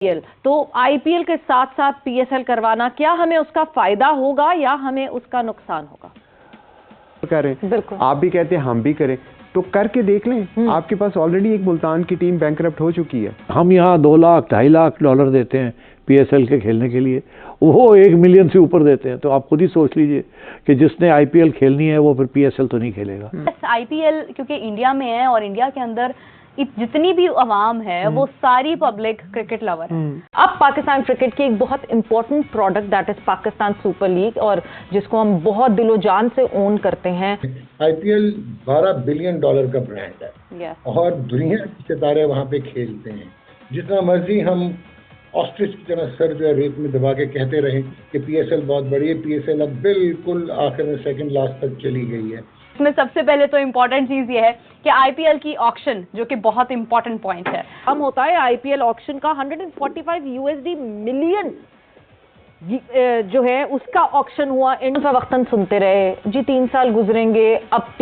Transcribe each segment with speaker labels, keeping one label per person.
Speaker 1: तो आईपीएल के साथ साथ पीएसएल करवाना, क्या हमें उसका फायदा होगा या हमें उसका नुकसान होगा?
Speaker 2: करें, बिल्कुल आप भी कहते हैं हम भी करें, तो करके देख लें। आपके पास ऑलरेडी एक मुल्तान की टीम बैंकरप्ट हो चुकी है।
Speaker 3: हम यहाँ 2 लाख 2.5 लाख डॉलर देते हैं पीएसएल के खेलने के लिए, वो 1 मिलियन से ऊपर देते हैं। तो आप खुद ही सोच लीजिए कि जिसने आईपीएल खेलनी है वो फिर पीएसएल तो नहीं खेलेगा।
Speaker 4: आईपीएल क्योंकि इंडिया में है और इंडिया के अंदर जितनी भी आवाम है वो सारी पब्लिक क्रिकेट लवर है।
Speaker 1: अब पाकिस्तान क्रिकेट की एक बहुत important product that is Pakistan super league, और जिसको हम बहुत दिलो जान से ओन करते हैं।
Speaker 5: आईपीएल $12 बिलियन का ब्रांड है और दुनिया के सितारे वहाँ पे खेलते हैं। जितना मर्जी हम ऑस्ट्रिच की तरह सर जो है रेत में दबा के कहते रहे कि पीएसएल बहुत बड़ी है, पीएसएल अब बिल्कुल आखिर में सेकंड लास्ट तक चली गई है।
Speaker 4: इसमें सबसे पहले तो इम्पोर्टेंट चीज ये है कि आईपीएल की ऑक्शन, जो कि बहुत इंपॉर्टेंट पॉइंट है,
Speaker 1: हम होता है आईपीएल ऑक्शन का $145 मिलियन जो है उसका ऑक्शन हुआ। वक्तन सुनते रहे जी 3 साल गुजरेंगे, अब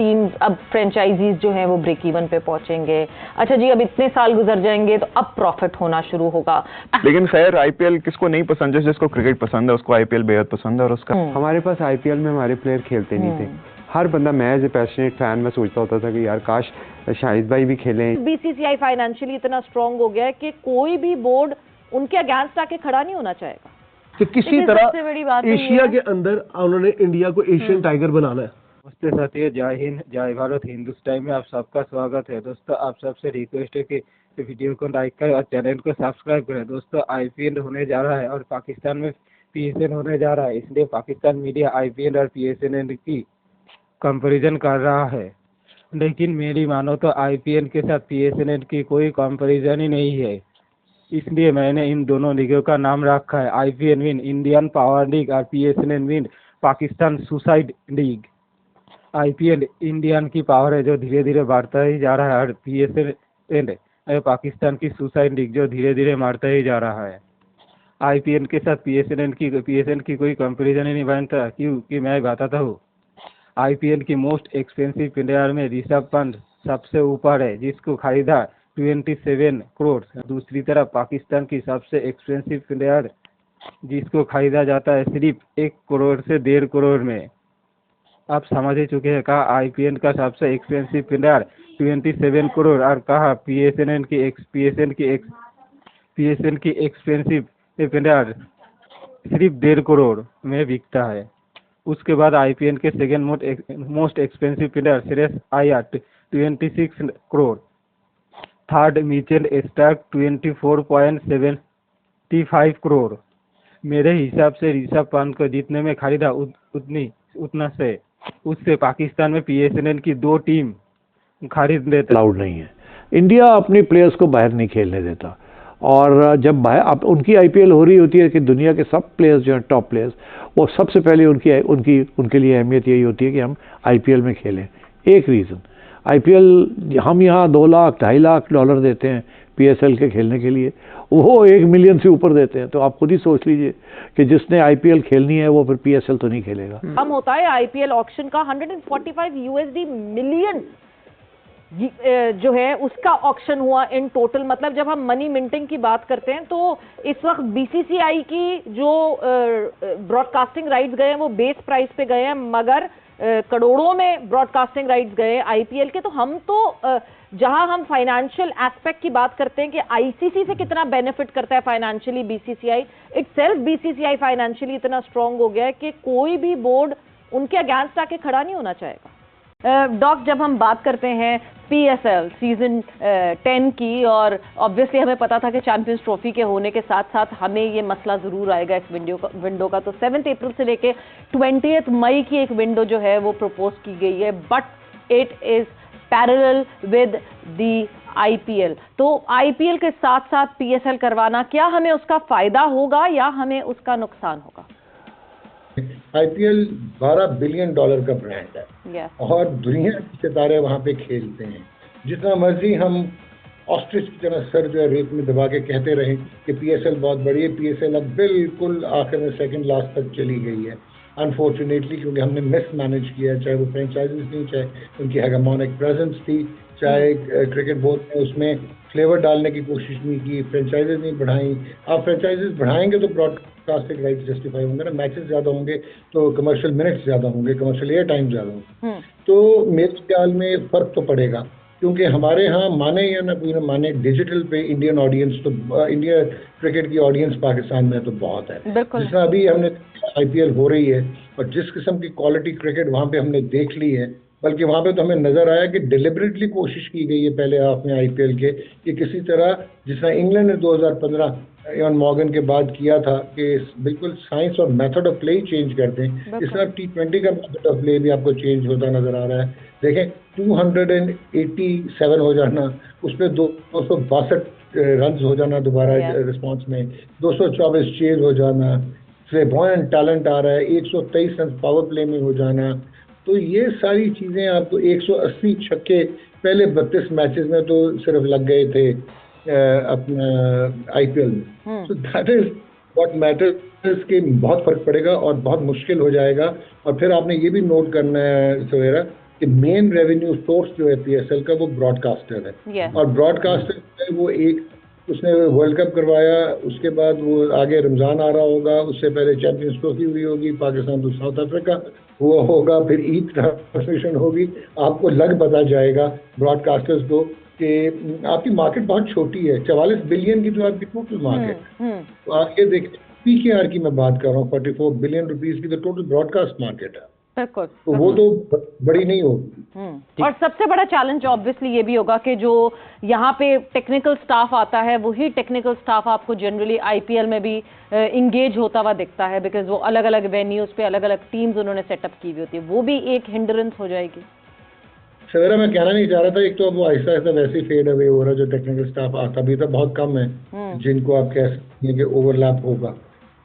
Speaker 1: फ्रेंचाइजीज जो हैं वो ब्रेक इवन पे पहुंचेंगे। अच्छा जी, अब इतने साल गुजर जाएंगे तो अब प्रॉफिट होना शुरू होगा।
Speaker 6: लेकिन खैर आईपीएल किसको नहीं पसंद है? जिसको क्रिकेट पसंद है उसको आईपीएल बेहद पसंद है। और उसका
Speaker 2: हमारे पास आईपीएल में हमारे प्लेयर खेलते नहीं थे। हर बंदा, मैं एज ए पैशनेट फैन में सोचता होता था कि यार काश शाहिद भाई भी खेलें।
Speaker 1: बीसीसीआई फाइनेंशियली इतना स्ट्रांग हो गया है कि कोई भी बोर्ड उनके अगेंस्ट आके खड़ा नहीं होना चाहेगा।
Speaker 7: कि किसी तरह एशिया के अंदर उन्होंने इंडिया को एशियन टाइगर बनाना है।
Speaker 8: नमस्ते साथियों, जय हिंद, जय भारत। हिंदुस्तान में आप सबका स्वागत है। दोस्तों, आप सबसे रिक्वेस्ट है कि वीडियो को लाइक करें और चैनल को सब्सक्राइब करें। दोस्तों, आईपीएल होने जा रहा है और पाकिस्तान में पीएसएल होने जा रहा है, इसलिए पाकिस्तान मीडिया आईपीएल और पीएसएल की कंपैरिजन कर रहा है। लेकिन मेरी मानो तो आईपीएल के साथ पीएसएल की कोई कंपैरिजन ही नहीं है, इसलिए मैंने इन दोनों लीगों का नाम रखा है IPL win Indian power league और PSL win Pakistan suicide league. IPL Indian की पावर है जो धीरे धीरे बढ़ता ही जा रहा है, और पीएसएल पाकिस्तान की सुसाइड लीग जो धीरे धीरे मरता ही जा रहा है। आईपीएल के साथ पीएसएल की कोई कंपैरिजन ही नहीं बनता, क्योंकि मैं बताता हूँ। आईपीएल की मोस्ट एक्सपेंसिव प्लेयर में ऋषभ पंत सबसे ऊपर है, जिसको खरीदा 27 करोड़। दूसरी तरफ पाकिस्तान की सबसे एक्सपेंसिव प्लेयर जिसको खरीदा जाता है सिर्फ 1 करोड़ से 1.5 करोड़ में। आप समझ ही चुके हैं, कहा आईपीएल का सबसे एक्सपेंसिव प्लेयर 27 करोड़ और कहा पीएसएल की एक्सपेंसिव प्लेयर सिर्फ 1.5 करोड़ में बिकता है। उसके बाद आईपीएल के second most expensive player Shreyas Iyer 26 crore. Third Mitchell Starc 24.75 crore. मेरे हिसाब से ऋषभ पंत को जितने में खरीदा उतना से उससे पाकिस्तान में पीएसएल की 2 टीम खरीद लेते।
Speaker 3: अलाउड नहीं है, इंडिया अपने प्लेयर्स को बाहर नहीं खेलने देता। और जब बाहर उनकी आईपीएल हो रही होती है कि दुनिया के सब प्लेयर्स जो हैं टॉप प्लेयर्स, वो सबसे पहले उनके लिए अहमियत यही होती है कि हम आईपीएल में खेलें। एक रीज़न, आईपीएल हम यहाँ 2 लाख 2.5 लाख डॉलर देते हैं पीएसएल के खेलने के लिए, वो 1 मिलियन से ऊपर देते हैं। तो आप खुद ही सोच लीजिए कि जिसने आईपीएल खेलनी है वो फिर पीएसएल तो नहीं खेलेगा।
Speaker 1: हम होता है आईपीएल ऑक्शन का $145 मिलियन जो है उसका ऑक्शन हुआ इन टोटल। मतलब जब हम मनी मिंटिंग की बात करते हैं तो इस वक्त बीसीसीआई की जो ब्रॉडकास्टिंग राइट्स गए हैं वो बेस प्राइस पे गए हैं, मगर करोड़ों में ब्रॉडकास्टिंग राइट्स गए आईपीएल के। तो हम तो जहां हम फाइनेंशियल एस्पेक्ट की बात करते हैं कि आईसीसी से कितना बेनिफिट करता है financially BCCI, itself BCCI financially इतना स्ट्रांग हो गया है कि कोई भी बोर्ड उनके अगेंस्ट आके खड़ा नहीं होना चाहेगा। डॉक, जब हम बात करते हैं पीएसएल सीजन 10 की, और ऑब्वियसली हमें पता था कि चैंपियंस ट्रॉफी के होने के साथ साथ हमें ये मसला जरूर आएगा इस विंडो का। तो 7 अप्रैल से लेके 20 मई की एक विंडो जो है वो प्रपोज की गई है, but it is parallel with the IPL. तो आईपीएल के साथ साथ पीएसएल करवाना, क्या हमें उसका फायदा होगा या हमें उसका नुकसान होगा?
Speaker 5: आईपीएल $12 बिलियन का ब्रांड है और दुनिया के सितारे वहाँ पे खेलते हैं। जितना मर्जी हम ऑस्ट्रिच की तरह सर जो है रेत में दबा के कहते रहे कि पीएसएल बहुत बड़ी है, पीएसएल अब बिल्कुल आखिर में सेकंड लास्ट तक चली गई है अनफॉर्चुनेटली, क्योंकि हमने मिस मैनेज किया है। चाहे वो फ्रेंचाइजीज थी, चाहे उनकी हेगेमोनिक प्रेजेंस थी, चाहे क्रिकेट बोर्ड में उसमें फ्लेवर डालने की कोशिश नहीं की, फ्रेंचाइजेज नहीं बढ़ाई। आप फ्रेंचाइजेज बढ़ाएंगे तो ब्रॉडकास्टिंग राइट्स जस्टिफाई होंगे ना, मैचेस ज़्यादा होंगे तो कमर्शियल मिनट्स ज़्यादा होंगे, कमर्शियल एयर टाइम ज़्यादा होंगे। तो मेरे ख्याल में फ़र्क तो पड़ेगा, क्योंकि हमारे यहाँ माने या ना कोई ना माने डिजिटल पे इंडियन ऑडियंस तो इंडिया क्रिकेट की ऑडियंस पाकिस्तान में तो बहुत है। जिस तरह अभी हमने IPL हो रही है और जिस किस्म की क्वालिटी क्रिकेट वहाँ पे हमने देख ली है, बल्कि वहाँ पे तो हमें नज़र आया कि डिलिबरेटली कोशिश की गई है पहले हाफ में IPL के कि किसी तरह, जिस तरह इंग्लैंड ने 2015 इयान मॉर्गन के बाद किया था कि बिल्कुल साइंस और method of play he change कर दें, इस तरह T20 का मेथड ऑफ प्ले भी आपको चेंज होता नज़र आ रहा है। देखें 287 हो जाना, उस पर 262 रन हो जाना दोबारा रिस्पॉन्स में, 224 चेज हो जाना, फ्लेबॉयंट टैलेंट आ रहा है, 123 रन पावर प्ले में हो जाना, तो ये सारी चीज़ें आपको 180 छक्के पहले 32 मैचेस में तो सिर्फ लग गए थे अपना IPL में। So that is what matters के बहुत फर्क पड़ेगा और बहुत मुश्किल हो जाएगा। और फिर आपने ये भी नोट करना है सवेरा कि मेन रेवेन्यू सोर्स जो है PSL का वो ब्रॉडकास्टर है। और ब्रॉडकास्टर वो एक उसने वर्ल्ड कप करवाया, उसके बाद वो आगे रमज़ान आ रहा होगा, उससे पहले चैंपियंस ट्रॉफी हुई होगी, पाकिस्तान तो साउथ अफ्रीका हुआ होगा, फिर ईद ट्रांसमिशन होगी। आपको लग पता जाएगा ब्रॉडकास्टर्स को कि आपकी मार्केट बहुत छोटी है, 44 बिलियन की जो आपकी टोटल मार्केट। तो आप ये देखें, PKR की मैं बात कर रहा हूँ, 44 बिलियन रुपीस की तो टोटल ब्रॉडकास्ट मार्केट है, तो वो तो बड़ी नहीं होगी।
Speaker 1: और सबसे बड़ा चैलेंज ऑब्वियसली ये भी होगा कि जो यहाँ पे टेक्निकल स्टाफ आता है वही टेक्निकल स्टाफ आपको जनरली IPL में भी इंगेज होता हुआ दिखता है, बिकॉज वो अलग अलग वेन्यूज पे अलग अलग टीम्स उन्होंने सेटअप की हुई होती है, वो भी एक हिंड्रेंस हो जाएगी।
Speaker 5: सवेरा मैं कहना नहीं चाह रहा था, एक तो अब वो आहिस्ता आहिस्ता वैसे ही फेड अवे हो रहा है, जो टेक्निकल स्टाफ आता भी था बहुत कम है जिनको आप कह सकते हैं कि ओवरलैप होगा।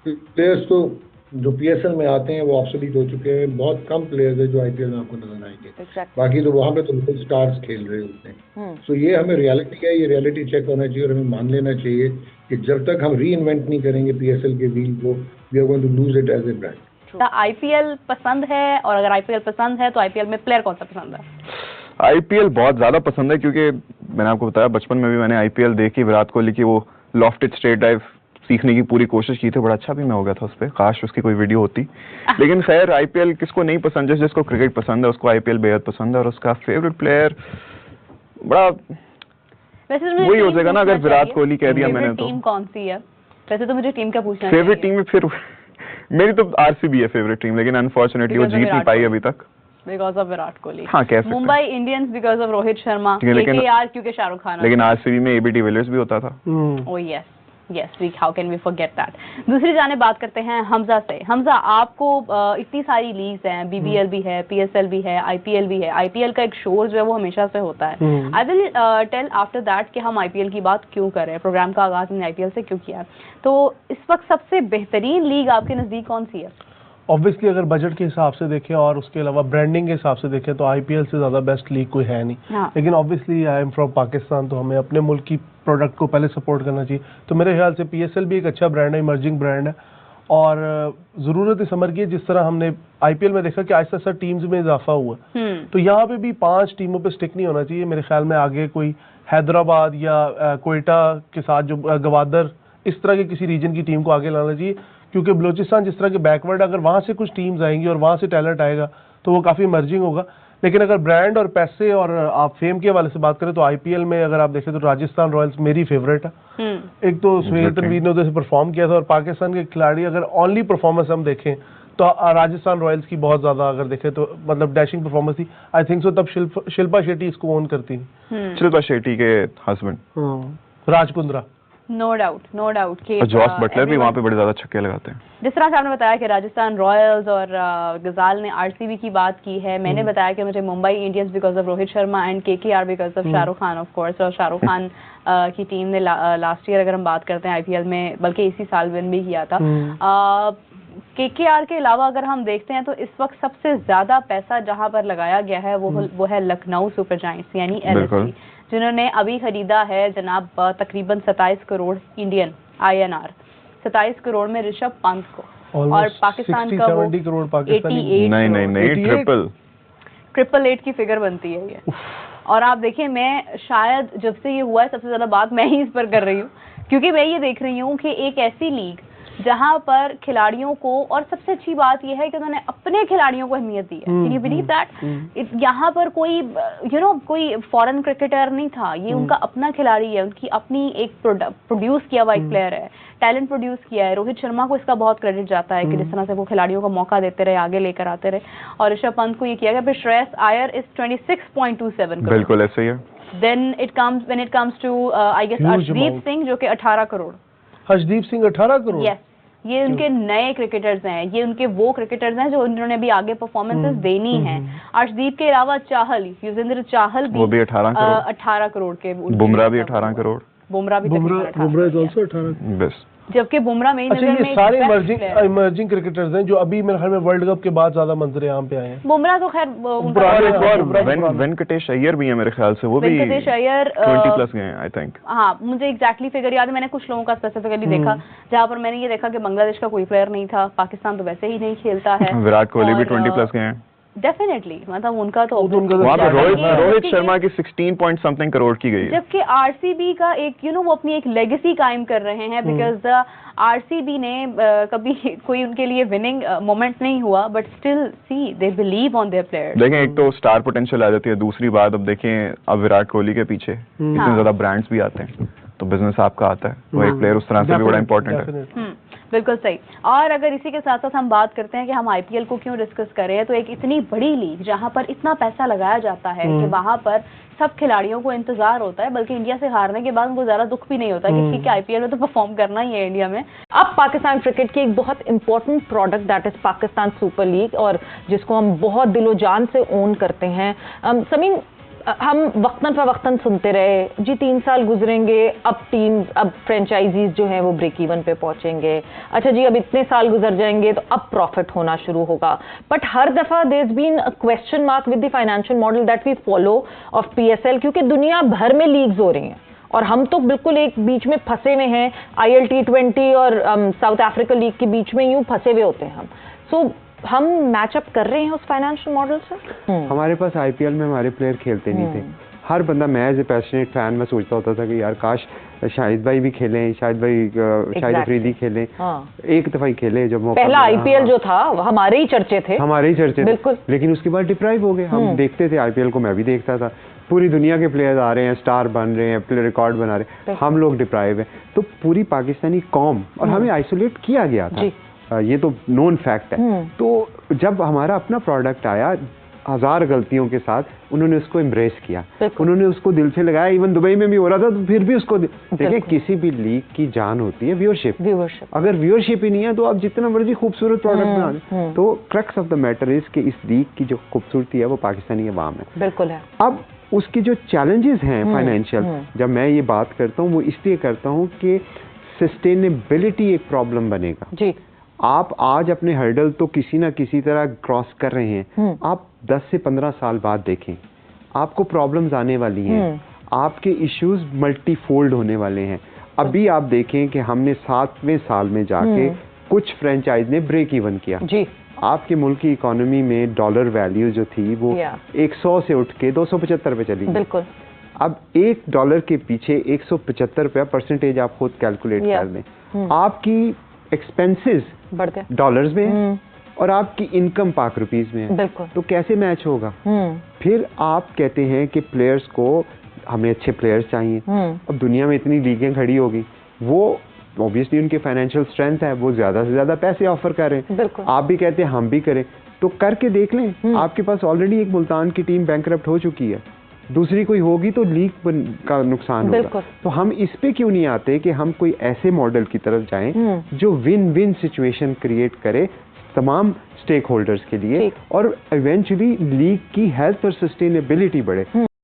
Speaker 5: प्लेयर्स तो जो PSL में आते हैं वो ऑब्सोलीट हो चुके हैं, बहुत कम प्लेयर्स है जो IPL में आपको नजर आएंगे। बाकी तो वहाँ पे तो लोकल स्टार्स खेल रहे होते हैं। सो ये हमें रियलिटी है, ये रियलिटी चेक होना चाहिए और हमें मान लेना चाहिए कि जब तक हम री इन्वेंट नहीं करेंगे PSL के व्हील को, we are going to lose it as a brand.
Speaker 4: IPL पसंद है, और अगर IPL पसंद है तो IPL में प्लेयर कौन सा पसंद है?
Speaker 6: IPL बहुत ज्यादा पसंद है, क्योंकि मैंने आपको बताया बचपन में भी मैंने IPL देखी, विराट कोहली की वो लॉफ्टेड स्ट्रेट ड्राइव सीखने की पूरी कोशिश की थी, बड़ा अच्छा भी मैं हो गया था उस पर, काश उसकी कोई वीडियो होती। लेकिन खैर IPL किसको नहीं पसंद, जिसको क्रिकेट पसंद है उसको IPL बेहद पसंद है। और उसका फेवरेट प्लेयर बड़ा वही हो जाएगा ना, अगर विराट कोहली कह दिया मैंने तो।
Speaker 4: टीम कौन सी है? वैसे तो मुझे टीम का पूछना है।
Speaker 6: फेवरेट टीम में फिर मेरी तो RCB है फेवरेट टीम, लेकिन अनफॉर्चुनेटली वो जीत नहीं पाई अभी तक बिकॉज ऑफ विराट कोहली। हाँ, कह सकते हैं।
Speaker 4: Mumbai Indians because of Rohit Sharma, KKR क्योंकि शाहरुख खान। लेकिन
Speaker 6: RCB में AB डिविलियर्स भी होता था।
Speaker 4: Oh yes yes, how can we forget that. दूसरी जाने बात करते हैं हमजा से। हमजा, आपको इतनी सारी लीग्स हैं, BBL भी है, PSL भी है, IPL भी है। IPL का एक शोर जो है वो हमेशा से होता है। I will tell after that कि हम IPL की बात क्यों कर रहे हैं, प्रोग्राम का आगाज हमने IPL से क्यों किया। तो इस वक्त सबसे बेहतरीन लीग आपके नजदीक कौन सी है?
Speaker 7: ऑब्वियसली अगर बजट के हिसाब से देखें और उसके अलावा ब्रांडिंग के हिसाब से देखें तो IPL से ज़्यादा बेस्ट लीग कोई है नहीं। लेकिन obviously I am from Pakistan, तो हमें अपने मुल्क की प्रोडक्ट को पहले सपोर्ट करना चाहिए। तो मेरे ख्याल से PSL भी एक अच्छा ब्रांड है, इमर्जिंग ब्रांड है, और ज़रूरत इस अमर की है जिस तरह हमने IPL में देखा कि आहिस्ता आहिस्ता टीम्स में इजाफा हुआ, तो यहाँ पे भी 5 टीमों पे स्टिक नहीं होना चाहिए। मेरे ख्याल में आगे कोई हैदराबाद या कोयटा के साथ जो गवादर, इस तरह के किसी रीजन की टीम को आगे लाना चाहिए, क्योंकि बलूचिस्तान जिस तरह के बैकवर्ड, अगर वहाँ से कुछ टीम्स आएंगी और वहाँ से टैलेंट आएगा तो वो काफ़ी इमर्जिंग होगा। लेकिन अगर ब्रांड और पैसे और आप फेम के हवाले से बात करें तो IPL में अगर आप देखें तो राजस्थान रॉयल्स मेरी फेवरेट है। एक तो सुहेल तनवीर ने उधर से परफॉर्म किया था, और पाकिस्तान के खिलाड़ी अगर ओनली परफॉर्मेंस हम देखें तो राजस्थान रॉयल्स की बहुत ज्यादा अगर देखें तो मतलब डैशिंग परफॉर्मेंस थी। आई थिंक सो तब शिल्पा शेट्टी इसको ओन करती थी,
Speaker 6: शिल्पा शेट्टी के husband
Speaker 7: Raj Kundra.
Speaker 4: No doubt कि
Speaker 6: जॉस बटलर भी वहाँ पे बड़े ज्यादा छक्के लगाते हैं।
Speaker 4: जिस तरह से आपने बताया कि राजस्थान रॉयल्स और गजाल ने RCB की बात की है, मैंने बताया कि मुझे Mumbai Indians because of Rohit Sharma and KKR because of Shahrukh Khan of course. और शाहरुख खान की टीम ने लास्ट ईयर अगर हम बात करते हैं IPL में, बल्कि इसी साल विन भी किया था। KKR के अलावा अगर हम देखते हैं तो इस वक्त सबसे ज्यादा पैसा जहां पर लगाया गया है वो है लखनऊ सुपर जायंट्स यानी LSG, जिन्होंने अभी खरीदा है जनाब तकरीबन 27 करोड़ इंडियन INR, 27 करोड़ में ऋषभ पंत को, और पाकिस्तान का वो
Speaker 7: 70 करोड़ पाकिस्तानी,
Speaker 6: नहीं ट्रिपल
Speaker 4: 888 की फिगर बनती है ये। और आप देखिए, मैं शायद जब से ये हुआ है सबसे ज्यादा बात मैं ही इस पर कर रही हूँ, क्योंकि मैं ये देख रही हूँ कि एक ऐसी लीग जहां पर खिलाड़ियों को, और सबसे अच्छी बात यह है कि उन्होंने अपने खिलाड़ियों को अहमियत दी है। Can you believe that? यहाँ पर कोई कोई फॉरेन क्रिकेटर नहीं था, ये उनका अपना खिलाड़ी है, उनकी अपनी एक प्रोड्यूस किया हुआ एक प्लेयर है, टैलेंट प्रोड्यूस किया है। रोहित शर्मा को इसका बहुत क्रेडिट जाता है कि जिस तरह से वो खिलाड़ियों को मौका देते रहे, आगे लेकर आते रहे, और ऋषभ पंत को ये किया गया। फिर श्रेयस अय्यर इज 26.27 करोड़।
Speaker 6: बिल्कुल ऐसे ही है।
Speaker 4: Then when it comes to I guess Arshdeep Singh जो कि 18 करोड़।
Speaker 7: हर्षदीप सिंह 18 करोड़।
Speaker 4: यस, ये उनके नए क्रिकेटर्स हैं, ये उनके वो क्रिकेटर्स हैं जो उन्होंने भी आगे परफॉर्मेंसेस देनी हैं। अर्शदीप के अलावा चाहल, युजवेंद्र चाहल भी,
Speaker 6: वो भी 18
Speaker 4: करोड़ के।
Speaker 6: बुमराह भी 18 करोड़।
Speaker 4: बुमराह भी
Speaker 7: बुमराह इज आल्सो 18।
Speaker 6: बस,
Speaker 4: जबकि बुमराह मेरी नजर में
Speaker 7: सारे इमर्जिंग क्रिकेटर्स हैं जो अभी मेरे ख्याल में वर्ल्ड कप के बाद ज्यादा मंजर आम पे आए हैं।
Speaker 4: बुमराह तो खैर
Speaker 6: वेंकटेश अय्यर भी है मेरे ख्याल से, वो भी
Speaker 4: वेंकटेश अय्यर
Speaker 6: 20+ गए हैं आई थिंक।
Speaker 4: हाँ, मुझे एग्जैक्टली फिगर याद है, मैंने कुछ लोगों का स्पेसिफिकली देखा, जहाँ पर मैंने ये देखा कि बांग्लादेश का कोई प्लेयर नहीं था, पाकिस्तान तो वैसे ही नहीं खेलता है,
Speaker 6: विराट कोहली भी 20+ गए हैं।
Speaker 4: डेफिनेटली, मतलब उनका तो
Speaker 6: वहाँ पे रोहित शर्मा की 16 पॉइंट समथिंग करोड़ की गई है।
Speaker 4: जबकि आरसीबी का एक वो अपनी एक लेगेसी कायम कर रहे हैं, बिकॉज आरसीबी ने कभी कोई उनके लिए विनिंग मोमेंट नहीं हुआ, but still see they believe on their players.
Speaker 6: देखें, एक तो स्टार पोटेंशियल आ जाती है, दूसरी बात अब देखें, अब विराट कोहली के पीछे इतने ज्यादा ब्रांड्स भी आते हैं, तो बिजनेस आपका आता है, तो एक प्लेयर उस तरह से भी बड़ा इंपॉर्टेंट है।
Speaker 4: बिल्कुल सही। और अगर इसी के साथ साथ हम बात करते हैं कि हम आईपीएल को क्यों डिस्कस कर रहे हैं, तो एक इतनी बड़ी लीग जहां पर इतना पैसा लगाया जाता है कि वहां पर सब खिलाड़ियों को इंतजार होता है, बल्कि इंडिया से हारने के बाद उनको ज्यादा दुख भी नहीं होता कि ठीक है आईपीएल में तो परफॉर्म करना ही है इंडिया में।
Speaker 1: अब पाकिस्तान क्रिकेट की एक बहुत important product that is Pakistan super league, और जिसको हम बहुत दिलो जान से ओन करते हैं। समीन, हम वक्तन फवक्तन सुनते रहे जी 3 साल गुजरेंगे, अब फ्रेंचाइजीज जो हैं वो ब्रेक इवन पे पहुंचेंगे, अच्छा जी अब इतने साल गुजर जाएंगे तो अब प्रॉफिट होना शुरू होगा। बट हर दफा there is been a question mark with the financial model that we follow of PSL, क्योंकि दुनिया भर में लीग्स हो रही हैं और हम तो बिल्कुल एक बीच में फंसे हुए हैं, IL T20 और साउथ अफ्रीका लीग के बीच में यूं फंसे हुए होते हैं हम। सो हम मैचअप कर रहे हैं उस फाइनेंशियल मॉडल से।
Speaker 2: हमारे पास आईपीएल में हमारे प्लेयर खेलते नहीं थे। हर बंदा, मैं एज ए पैशनेट फैन में सोचता होता था कि यार काश शाहिद भाई भी खेलें, शाहिद अफरीदी खेलें। एक दफा ही खेले जब मौका
Speaker 1: पहला आईपीएल जो था हमारे ही चर्चे थे,
Speaker 2: बिल्कुल। लेकिन उसके बाद डिप्राइव हो गए। हम देखते थे आईपीएल को, मैं भी देखता था, पूरी दुनिया के प्लेयर्स आ रहे हैं, स्टार बन रहे हैं, प्लेयर रिकॉर्ड बना रहे हैं, हम लोग डिप्राइव हैं। तो पूरी पाकिस्तानी कौम, और हमें आइसोलेट किया गया था, ये तो नोन फैक्ट है। तो जब हमारा अपना प्रोडक्ट आया, 1000 गलतियों के साथ उन्होंने उसको एम्ब्रेस किया, उन्होंने उसको दिल से लगाया। इवन दुबई में भी हो रहा था तो फिर भी उसको देखिए, किसी भी लीग की जान होती है व्यूअरशिप। अगर व्यूअरशिप ही नहीं है तो आप जितना मर्जी खूबसूरत प्रोडक्ट बना दें। तो crux of the matter is कि इस लीग की जो खूबसूरती है वो पाकिस्तानी अवाम है।
Speaker 1: बिल्कुल है।
Speaker 2: अब उसकी जो चैलेंजेस हैं फाइनेंशियल, जब मैं ये बात करता हूँ वो इसलिए करता हूँ कि सस्टेनेबिलिटी एक प्रॉब्लम बनेगा जी। आप आज अपने हर्डल तो किसी ना किसी तरह क्रॉस कर रहे हैं, आप 10 से 15 साल बाद देखें, आपको प्रॉब्लम्स आने वाली हैं, आपके इश्यूज मल्टीफोल्ड होने वाले हैं। अभी आप देखें कि हमने 7वें साल में जाके कुछ फ्रेंचाइज ने ब्रेक इवन किया जी। आपके मुल्क की इकोनॉमी में डॉलर वैल्यू जो थी वो 100 से उठ के 275 पे चली गई।
Speaker 1: बिल्कुल।
Speaker 2: अब $1 के पीछे 175 रुपया परसेंटेज आप खुद कैलकुलेट कर लें। आपकी एक्सपेंसेस डॉलर्स में है और आपकी इनकम पाक रुपीस में है, तो कैसे मैच होगा? फिर आप कहते हैं कि प्लेयर्स को, हमें अच्छे प्लेयर्स चाहिए। अब दुनिया में इतनी लीगें खड़ी होगी, वो ऑब्वियसली उनके फाइनेंशियल स्ट्रेंथ है, वो ज्यादा से ज्यादा पैसे ऑफर कर रहे हैं। आप भी कहते हैं हम भी करें, तो करके देख लें। आपके पास ऑलरेडी एक मुल्तान की टीम बैंकरप्ट हो चुकी है, दूसरी कोई होगी तो लीग का नुकसान होगा। तो हम इस पे क्यों नहीं आते कि हम कोई ऐसे मॉडल की तरफ जाएं जो विन विन सिचुएशन क्रिएट करे तमाम स्टेक होल्डर्स के लिए, और इवेंचुअली लीग की हेल्थ और सस्टेनेबिलिटी बढ़े।